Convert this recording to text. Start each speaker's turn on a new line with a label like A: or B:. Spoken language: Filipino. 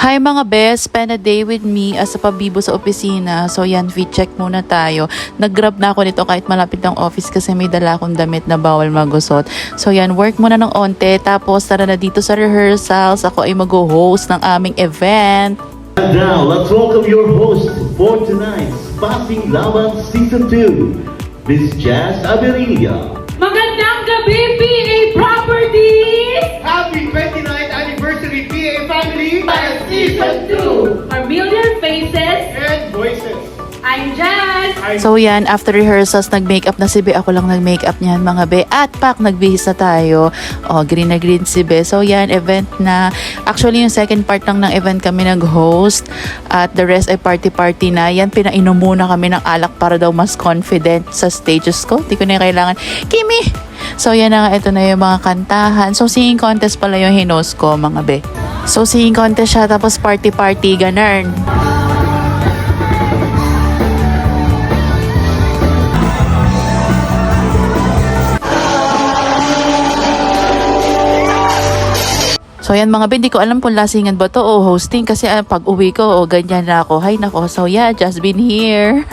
A: Hi mga best, spend a day with me as a pabibo sa opisina. So yan, fit check muna tayo. Nag-grab na ako nito kahit malapit ng office kasi may dala akong damit na bawal magusot. So yan, work muna ng onte. Tapos tara na dito sa rehearsals. Ako ay mag-host ng aming event.
B: And now, let's welcome your host for tonight's Passing Laban Season 2, Miss Jazz Averilla.
C: Magandang gabi, PA Properties!
D: Happy 29th anniversary PA family
C: Para Season 2, A Million Faces,
D: and voices.
C: I'm Jazz!
A: So yan, after rehearsals, nag-makeup na si Be. Ako lang nag-makeup niyan mga Be. At pak, nagbihis na tayo. Green na green si Be. So yan, event na. Actually, yung second part lang ng event kami nag-host. At the rest ay party-party na. Yan, pinainom muna kami ng alak para daw mas confident sa stages ko. Di ko na kailangan, Kimi! So yan na nga, ito na yung mga kantahan. So singing contest pala yung hinos ko mga Be. So singing contest siya, tapos party-party, ganun. So yan mga Ben, di ko alam kung lasingan ba to o hosting kasi pag uwi ko o ganyan na ako. Hay nako, so yeah, just been here.